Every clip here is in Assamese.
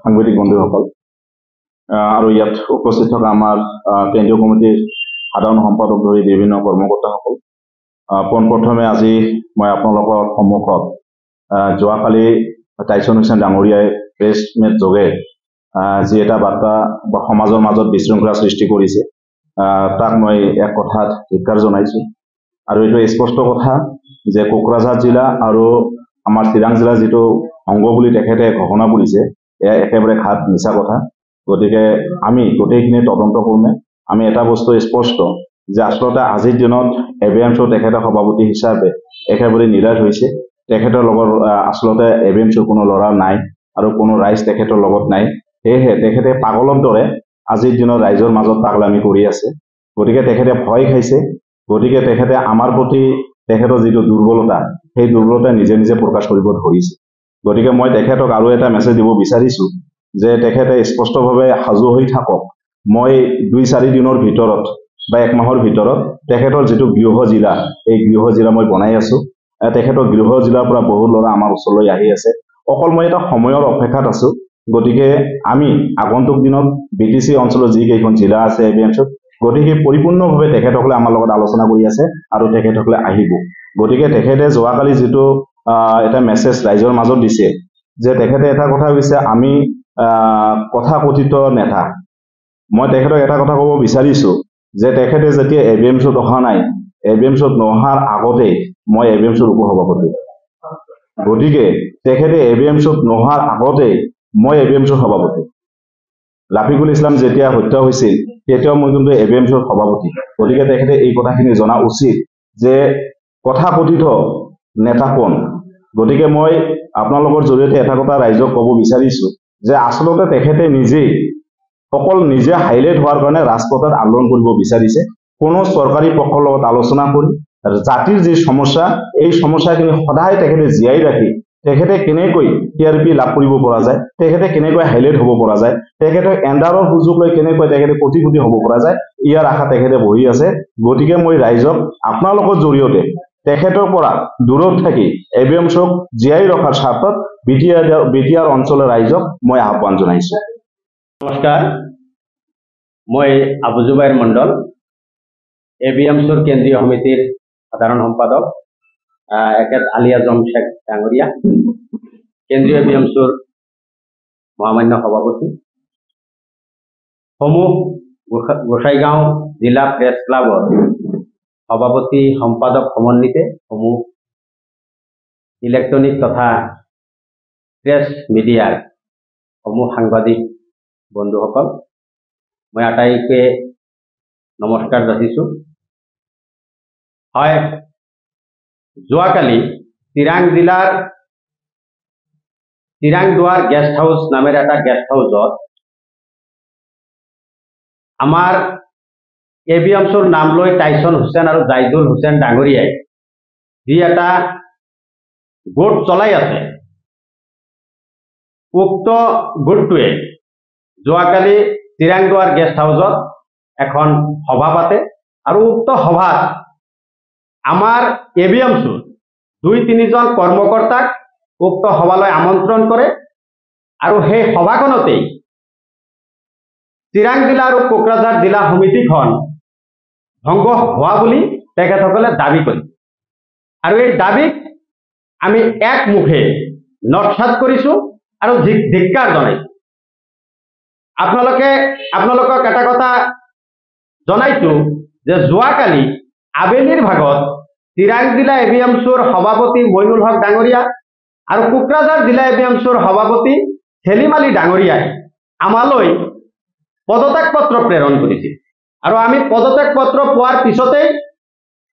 সাংবাদিক বন্ধুসকল আৰু ইয়াত উপস্থিত থকা আমাৰ কেন্দ্ৰীয় কমিটিৰ সাধাৰণ সম্পাদক ধৰি বিভিন্ন কৰ্মকৰ্তাসকল, পোনপ্ৰথমে আজি মই আপোনালোকৰ সন্মুখত যোৱাকালি টাইছন হুছেইন ডাঙৰীয়াই প্ৰেছ মিট যোগে যি এটা বাৰ্তা বা সমাজৰ মাজত বিশৃংখলা সৃষ্টি কৰিছে, তাক মই এক কথাত ধিক্কাৰ জনাইছোঁ। আৰু এইটো স্পষ্ট কথা যে কোকৰাঝাৰ জিলা আৰু আমাৰ চিৰাং জিলা যিটো অংগ বুলি তেখেতে ঘোষণা কৰিছে, এয়া একেবাৰে ঘাট মিছা কথা। গতিকে আমি গোটেইখিনি তদন্ত কৰ্মে আমি এটা বস্তু স্পষ্ট যে আচলতে আজিৰ দিনত এভিএমছৰ তেখেতৰ সভাপতি হিচাপে একেবাৰে নিৰাশ হৈছে। তেখেতৰ লগত আচলতে এভিএমছৰ কোনো ল'ৰা নাই আৰু কোনো ৰাইজ তেখেতৰ লগত নাই। সেয়েহে তেখেতে পাগলৰ দৰে আজিৰ দিনত ৰাইজৰ মাজত পাগলামি কৰি আছে। গতিকে তেখেতে ভয় খাইছে। গতিকে তেখেতে আমাৰ প্ৰতি তেখেতৰ যিটো দুৰ্বলতা, সেই দুৰ্বলতা নিজে নিজে প্ৰকাশ কৰিব ধৰিছে। গতিকে মই তেখেতক আৰু এটা মেছেজ দিব বিচাৰিছোঁ যে তেখেতে স্পষ্টভাৱে সাজু হৈ থাকক। মই 2-4 দিনৰ ভিতৰত বা 1 মাহৰ ভিতৰত তেখেতৰ যিটো গৃহ জিলা, এই গৃহ জিলা মই বনাই আছোঁ। তেখেতৰ গৃহ জিলাৰ পৰা বহু ল'ৰা আমাৰ ওচৰলৈ আহি আছে। অকল মই এটা সময়ৰ অপেক্ষাত আছোঁ। গতিকে আমি আগন্তুক দিনত BTC অঞ্চলৰ যিকেইখন জিলা আছে এভিএমছত, গতিকে পৰিপূৰ্ণভাৱে তেখেতসকলে আমাৰ লগত আলোচনা কৰি আছে আৰু তেখেতসকলে আহিব। গতিকে তেখেতে যোৱাকালি যিটো এটা মেছেজ ৰাইজৰ মাজত দিছে যে তেখেতে এটা কথা কৈছে, আমি কথাকথিত নেতা। মই তেখেতক এটা কথা ক'ব বিচাৰিছোঁ যে তেখেতে যেতিয়া এভিএমছত অহা নাই, এভিএমছত নহাৰ আগতেই মই এভিএমছৰ উপসভাপতি। গতিকে তেখেতে এভিএমছত নহাৰ আগতেই মই এভিএমছৰ সভাপতি। ৰাফিকুল ইছলাম যেতিয়া হত্যা হৈছিল তেতিয়াও মই কিন্তু এভিএমছৰ সভাপতি। গতিকে তেখেতে এই কথাখিনি জনা উচিত যে কথাকথিত নেতা কোন। গতিকে মই আপোনালোকৰ জৰিয়তে এটা কথা ৰাইজক ক'ব বিচাৰিছোঁ যে আচলতে তেখেতে অকল নিজে হাইলাইট হোৱাৰ কাৰণে ৰাজপথত আন্দোলন কৰিব বিচাৰিছে। কোনো চৰকাৰী পক্ষৰ লগত আলোচনা কৰি জাতিৰ যি সমস্যা, এই সমস্যাখিনি সদায় তেখেতে জীয়াই ৰাখি তেখেতে কেনেকৈ TRP লাভ কৰিব পৰা যায়, তেখেতে কেনেকৈ হাইলাইট হ'ব পৰা যায়, তেখেতে এণ্ডাৰৰ সুযোগ লৈ কেনেকৈ তেখেতে কোটি কোটি হ'ব পৰা যায়, ইয়াৰ আশা তেখেতে বহি আছে। গতিকে মই ৰাইজক আপোনালোকৰ জৰিয়তে তেখেতৰ পৰা দূৰত থাকি এভিএমছক জীয়াই ৰখাৰ স্বাৰ্থত বিটিআৰ অঞ্চলৰ ৰাইজক মই আহ্বান জনাইছোঁ। নমস্কাৰ, মই আবু জুবাইৰ মণ্ডল, এভিএমছৰ কেন্দ্ৰীয় সমিতিৰ সাধাৰণ সম্পাদক, একেট আলী আজম শেখ ডাঙৰীয়া, কেন্দ্ৰীয় এভিএমছৰ মহামান্য সভাপতি, সমূহ গোসাইগাঁও জিলা প্ৰেছ ক্লাবৰ সভাপতি সম্পাদক সমন্বিতে, সমূহ ইলেক্ট্ৰনিক তথা প্ৰেছ মিডিয়াৰ সমূহ সাংবাদিক বন্ধুসকল, মই আটাইকে নমস্কাৰ যাচিছোঁ। হয়, যোৱাকালি চিৰাং জিলাৰ চিৰাংদুৱাৰ গেষ্ট হাউচ নামেৰে এটা গেষ্ট হাউচত আমাৰ এভিএমছৰ নাম লৈ টাইছন হুছেইন আৰু জাইদুল হুছেইন ডাঙৰীয়াই যি এটা গোট চলাই আছে, উক্ত গোটটোৱে যোৱাকালি চিৰাংদুৱাৰ গেষ্ট হাউচত এখন সভা পাতে আৰু উক্ত সভাত আমাৰ এভিএমছৰ 2-3জন কৰ্মকৰ্তাক উক্ত সভালৈ আমন্ত্ৰণ কৰে আৰু সেই সভাখনতেই চিৰাং জিলা আৰু কোকৰাঝাৰ জিলা সমিতিখন ভংগ হোৱা বুলি তেখেতসকলে দাবী কৰে। আৰু এই দাবীক আমি একমুখে নস্যাৎ কৰিছোঁ আৰু ধিক্কাৰ জনাইছোঁ। আপোনালোকক এটা কথা জনাইছোঁ যে যোৱাকালি আবেলিৰ ভাগত চিৰাং জিলা এভিএমছৰ সভাপতি মইনুল হক ডাঙৰীয়া আৰু কোকৰাঝাৰ জিলা এভিএমছৰ সভাপতি সেলিম আলী ডাঙৰীয়াই আমালৈ পদত্যাগ পত্ৰ প্ৰেৰণ কৰিছিল। আৰু আমি পদত্যাগ পত্ৰ পোৱাৰ পিছতেই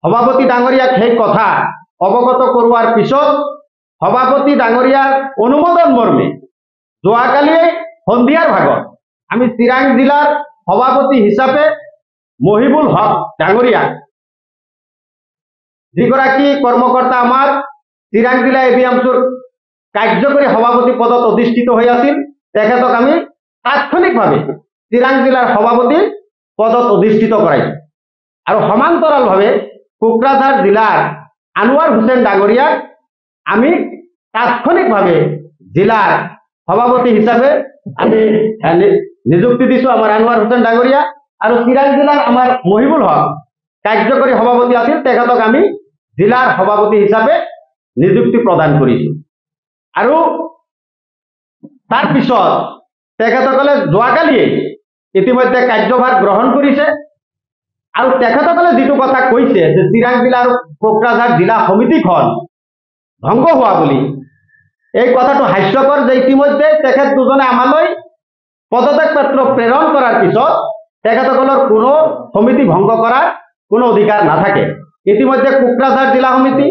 সভাপতি ডাঙৰীয়াক সেই কথা অৱগত কৰোৱাৰ পিছত সভাপতি ডাঙৰীয়াৰ অনুমোদন মৰ্মে যোৱাকালি সন্ধিয়াৰ ভাগত আমি চিৰাং জিলাৰ সভাপতি হিচাপে মহিবুল হক ডাঙৰীয়াক, যিগৰাকী কৰ্মকৰ্তা আমাৰ চিৰাং জিলা এভিএমছৰ কাৰ্যকৰী সভাপতি পদত অধিষ্ঠিত হৈ আছিল, তেখেতক আমি তাৎক্ষণিকভাৱে চিৰাং জিলাৰ সভাপতি পদত অধিষ্ঠিত কৰাইছোঁ। আৰু সমান্তৰালভাৱে কোকৰাঝাৰ জিলাৰ আনোৱাৰ হুছেইন ডাঙৰীয়াক আমি তাৎক্ষণিকভাৱে জিলাৰ সভাপতি হিচাপে আমি নিযুক্তি দিছো আমাৰ আনোয়াৰ হোসেন ডাঙৰীয়া, আৰু চিৰাং জিলাৰ আমাৰ মহিবুল হক কাৰ্যকৰী সভাপতি আছিল, তেখেতক আমি জিলাৰ সভাপতি হিচাপে নিযুক্তি প্ৰদান কৰিছো। আৰু তাৰ পিছত তেখেতসকলে যোৱাকালিয়ে ইতিমধ্যে কাৰ্যভাৰ গ্ৰহণ কৰিছে। আৰু তেখেতসকলে যিটো কথা কৈছে যে চিৰাং জিলা আৰু কোকৰাঝাৰ জিলা সমিতিখন ধ্বংস হোৱা বুলি, এই কথাটো হাস্যকৰ যে ইতিমধ্যে তেখেত দুজনে আমালৈ পদত্যাগ পত্ৰ প্ৰেৰণ কৰাৰ পিছত তেখেতসকলৰ কোনো সমিতি ভংগ কৰাৰ কোনো অধিকাৰ নাথাকে। ইতিমধ্যে কোকৰাঝাৰ জিলা সমিতি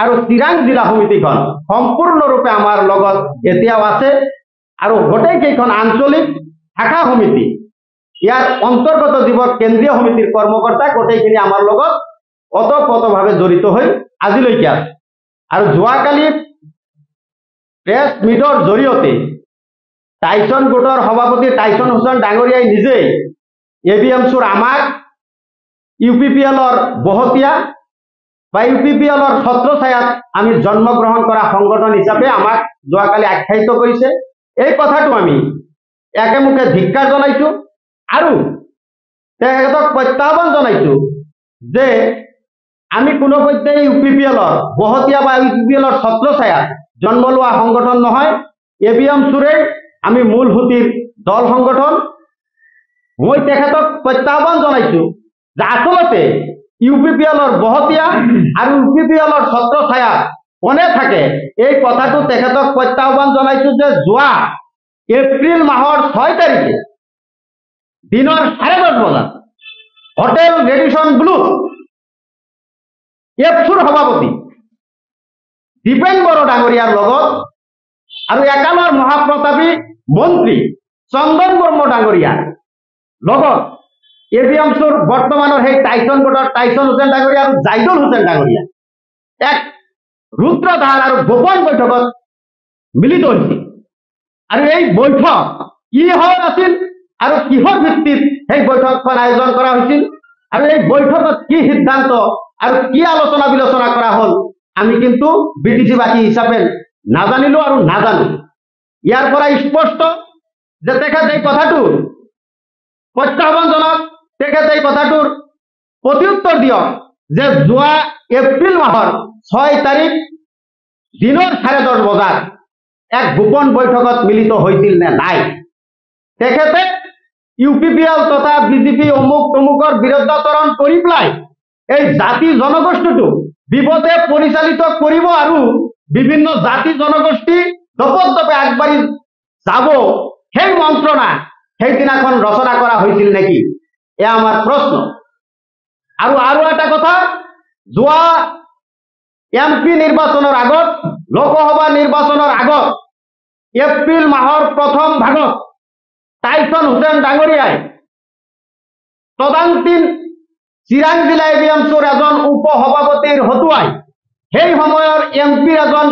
আৰু চিৰাং জিলা সমিতিখন সম্পূৰ্ণৰূপে আমাৰ লগত এতিয়াও আছে, আৰু গোটেইকেইখন আঞ্চলিক শাখা সমিতি ইয়াৰ অন্তৰ্গত যিবোৰ কেন্দ্ৰীয় সমিতিৰ কৰ্মকৰ্তা গোটেইখিনি আমাৰ লগত ওতঃপ্ৰোতভাৱে জড়িত হৈ আজিলৈকে আছে। আৰু যোৱাকালি প্ৰেছ মিটৰ জৰিয়তে টাইচন গোটৰ সভাপতি টাইচন হোসেন ডাঙৰীয়াই নিজেই ABMCৰ আমাক UPPLৰ বহতীয়া বা UPPLৰ ছত্ৰছায়াত আমি জন্মগ্ৰহণ কৰা সংগঠন হিচাপে আমাক যোৱাকালি আখ্যায়িত কৰিছে। এই কথাটো আমি একেমুখে ধিক্কাৰ জনাইছো আৰু তেখেতক প্ৰত্যাহ্বান জনাইছো যে আমি কোনো পধ্যেই UPPLৰ বহতীয়া বা UPPLৰ ছত্ৰছায়াত জন্ম লোৱা সংগঠন নহয়, ABMCৰে আমি মূল সুঁতিৰ দল সংগঠন। মই তেখেতক প্ৰত্যাহ্বান জনাইছো যে আচলতে UPPLৰ বহতীয়া আৰু UPPLৰ ছত্ৰছায়াত কোনে থাকে, এই কথাটো তেখেতক প্ৰত্যাহ্বান জনাইছো যে যোৱা এপ্ৰিল মাহৰ 6 তাৰিখে দিনৰ 10:30 বজাত হোটেল ৰেডিসন ব্লুত এপছুৰ সভাপতি দীপেন বড়ো ডাঙৰীয়াৰ লগত আৰু একালৰ মহাপ্ৰতাপী মন্ত্ৰী চন্দন বৰ্মা ডাঙৰীয়াৰ লগত ABMCৰ বৰ্তমানৰ সেই টাইচন গোটৰ টাইচন হোসেন ডাঙৰীয়া আৰু জাইদুল হোসেন ডাঙৰীয়া এক ৰুদ্ৰধাৰ আৰু গোপন বৈঠকত মিলিত হৈছিল। আৰু এই বৈঠক কিহৰ আছিল আৰু কিহৰ ভিত্তিত সেই বৈঠকখন আয়োজন কৰা হৈছিল আৰু এই বৈঠকত কি সিদ্ধান্ত আৰু কি আলোচনা বিলোচনা কৰা হল আমি কিন্তু BTC-বাসী হিচাপে নাজানিলো আৰু নাজানো। ইয়াৰ পৰা স্পষ্ট যে তেখেত এই কথাটোৰ প্ৰত্যাহ্বান জনাওক, তেখেত এই কথাটোৰ প্ৰত্যুত্তৰ দিয়ক যে যোৱা এপ্ৰিল মাহৰ 6 তাৰিখ দিনৰ 10:30 বজাত এক গোপন বৈঠকত মিলিত হৈছিল নে নাই। তেখেতে UPPL তথা BJP অমুক তমুকৰ বিৰুদ্ধাচৰণ কৰি পেলাই এই জাতি জনগোষ্ঠীটো বিপদে পৰিচালিত কৰিব আৰু বিভিন্ন জাতি জনগোষ্ঠী দপদপে আগবাঢ়ি যাব সেই মন্ত্ৰণা সেইদিনাখন ৰচনা কৰা হৈছিল নেকি, এয়া আমাৰ প্ৰশ্ন। আৰু এটা কথা, যোৱা MP নিৰ্বাচনৰ আগত লোকসভা নিৰ্বাচনৰ আগত এপ্ৰিল মাহৰ প্ৰথম ভাগত টাইচন হোসেন ডাঙৰীয়াই তদানীন্তন চিৰাং জিলা ABMCৰ এজন উপ সভাপতিৰ হতুৱাই সেই সময়ৰ MP এজন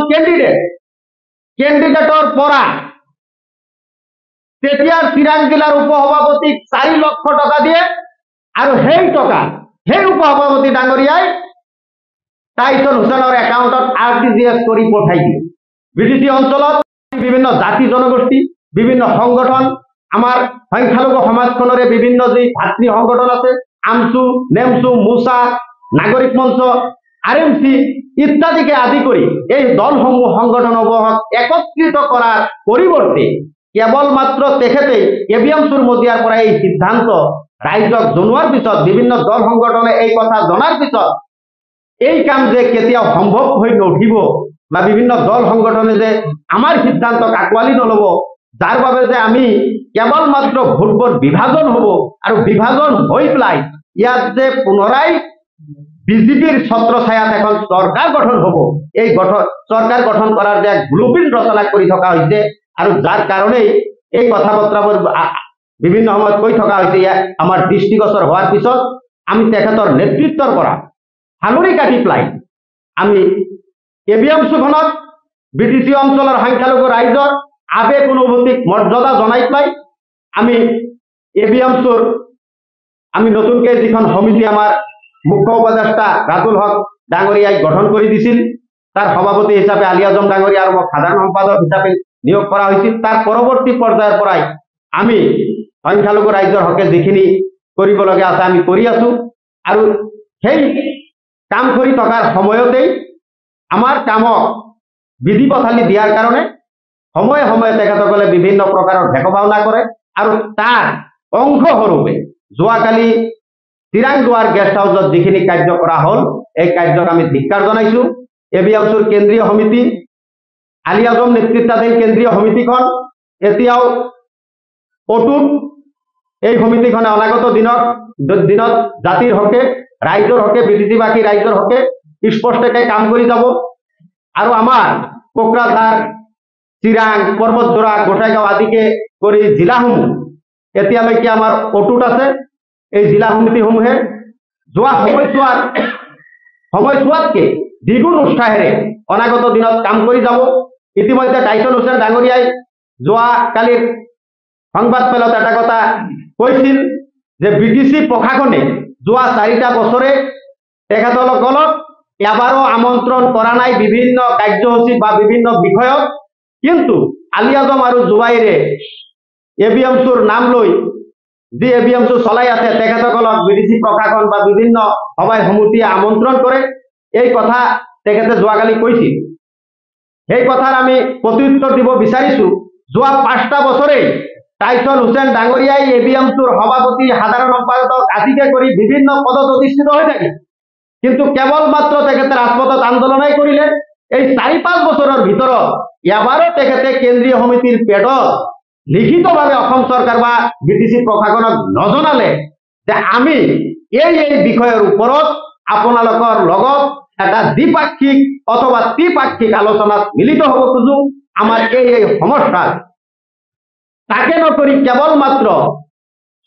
কেণ্ডিডেটৰ পৰা তেতিয়াৰ চিৰাং জিলাৰ উপ সভাপতিক 4 লক্ষ টকা দিয়ে আৰু সেই টকা সেই উপ সভাপতি ডাঙৰীয়াই টাইচন হোসেনৰ একাউণ্টত RTGS কৰি পঠাই দিয়ে। BTC অঞ্চলত বিভিন্ন জাতি জনগোষ্ঠী বিভিন্ন সংগঠন আমাৰ সংখ্যালঘু সমাজখনৰে বিভিন্ন যি ভাতৃ সংগঠন আছে, আমচু নেমচু মুসা নাগৰিক মঞ্চ RMC ইত্যাদিকে আদি কৰি এই দলসমূহ সংগঠনসমূহক একত্ৰিত কৰাৰ পৰিৱৰ্তে কেৱল মাত্ৰ তেখেতে ABMCৰ মজিয়াৰ পৰা এই সিদ্ধান্ত ৰাইজক জনোৱাৰ পিছত বিভিন্ন দল সংগঠনে এই কথা জনাৰ পিছত এই কাম যে কেতিয়াও সম্ভৱ হৈ নুঠিব বা বিভিন্ন দল সংগঠনে যে আমাৰ সিদ্ধান্তক আঁকোৱালি নলব, যাৰ বাবে যে আমি কেৱল মাত্ৰ ভোটবোৰ বিভাজন হ'ব আৰু বিভাজন হৈ পেলাই ইয়াত যে পুনৰাই BJPৰ ছত্ৰছায়াত এখন চৰকাৰ গঠন হ'ব, এই চৰকাৰ গঠন কৰাৰ যে ব্লুপ্ৰিণ্ট ৰচনা কৰি থকা হৈছে আৰু যাৰ কাৰণেই এই কথা বতৰাবোৰ বিভিন্ন সময়ত কৈ থকা হৈছে। আমাৰ দৃষ্টিগোচৰ হোৱাৰ পিছত আমি তেখেতৰ নেতৃত্বৰ পৰা হাঙুৰি কাটি পেলাই আমি ABMCখনক BTC অঞ্চলৰ সংখ্যালঘু ৰাইজৰ আবেগ অনুভূতিক মৰ্যাদা জনাই পেলাই আমি ABMCৰ আমি নতুনকৈ যিখন সমিতি আমাৰ মুখ্য উপদেষ্টা ৰাতুল হক ডাঙৰীয়াই গঠন কৰি দিছিল, তাৰ সভাপতি হিচাপে আলী আজম ডাঙৰীয়া আৰু মই সাধাৰণ সম্পাদক হিচাপে নিয়োগ কৰা হৈছিল। তাৰ পৰৱৰ্তী পৰ্যায়ৰ পৰাই আমি সংখ্যালঘু ৰাইজৰ হকে যিখিনি কৰিবলগীয়া আছে আমি কৰি আছো, আৰু সেই কাম কৰি থকাৰ সময়তেই আমাৰ কামক বিধি পথালি দিয়াৰ কাৰণে সময়ে সময়ে তেখেতসকলে বিভিন্ন প্ৰকাৰৰ ভেকভাওনা কৰে, আৰু তাৰ অংশস্বৰূপে যোৱাকালি চিৰাংদুৱাৰ গেষ্ট হাউচত যিখিনি কাৰ্য কৰা হ'ল, এই কাৰ্যক আমি ধিক্কাৰ জনাইছো। এবিএমচুৰ কেন্দ্ৰীয় সমিতি, আলী আজম নেতৃত্বাধীন কেন্দ্ৰীয় সমিতিখন এতিয়াও অটুট। এই সমিতিখনে অনাগত দিনত জাতিৰ হকে, ৰাইজৰ হকে, বিটিচিবাসী ৰাইজৰ হকে স্পষ্টকৈ কাম কৰি যাব। আৰু আমাৰ কোকৰাঝাৰ, চিৰাং, পৰ্বতজোৰা, গোসাইগাঁও আদিকে কৰি জিলাসমূহ এতিয়ালৈকে আমাৰ অটুট আছে। এই জিলা সমিতিসমূহে যোৱা সময়ছোৱাতকে দ্বিগুণ উৎসাহেৰে অনাগত দিনত কাম কৰি যাব। ইতিমধ্যে টাইচন হুছেইন ডাঙৰীয়াই যোৱাকালিৰ সংবাদ মেলত এটা কথা কৈছিল যে বিটিচি প্ৰশাসনে যোৱা 4টা বছৰে তেখেতসকলক এবাৰো আমন্ত্ৰণ কৰা নাই বিভিন্ন কাৰ্যসূচী বা বিভিন্ন বিষয়ত, কিন্তু আলী আজম আৰু জুবাইৰে এবিএমচুৰ নাম লৈ যি এবিএমচু চলাই আছে তেখেতসকলক বিটিচি প্ৰশাসন বা বিভিন্ন সভাই সমিতিয়ে আমন্ত্ৰণ কৰে। এই কথা তেখেতে যোৱাকালি কৈছিল। সেই কথাৰ আমি প্ৰত্যুত্তৰ দিব বিচাৰিছো। যোৱা 5টা বছৰেই টাইচন হুছেইন ডাঙৰীয়াই এবিএমচুৰ সভাপতি, সাধাৰণ সম্পাদক আদিকে কৰি বিভিন্ন পদত অধিষ্ঠিত হৈ থাকে, কিন্তু কেৱল মাত্ৰ তেখেতে ৰাজপথত আন্দোলনেই কৰিলে। এই 4-5 বছৰৰ ভিতৰত এবাৰো তেখেতে কেন্দ্ৰীয় সমিতিৰ পেডত লিখিতভাৱে অসম চৰকাৰ বা বিটিচি প্ৰশাসনক নজনালে যে আমি এই বিষয়ৰ ওপৰত আপোনালোকৰ লগত এটা দ্বিপাক্ষিক অথবা ত্ৰিপাক্ষিক আলোচনাত মিলিত হ'ব খোজো। আমাৰ এই সমস্যা তাকে নকৰি কেৱল মাত্ৰ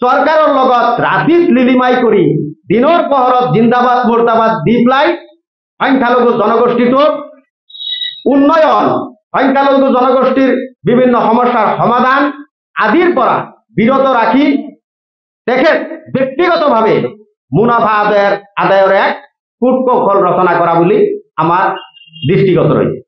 চৰকাৰৰ লগত ৰাতিত লিলিমাই কৰি দিনৰ পোহৰত জিন্দাবাদ মুৰ্দাবাদ দি পেলাই সংখ্যালঘু জনগোষ্ঠীটোৰ উন্নয়ন, সংখ্যালঘু জনগোষ্ঠীৰ বিভিন্ন সমস্যাৰ সমাধান আদিৰ পৰা বিৰত ৰাখি তেখেত ব্যক্তিগতভাৱে মুনাফা আদায়ৰ এক কূটকৌশল ৰচনা কৰা বুলি আমাৰ দৃষ্টিগত ৰয়েছে।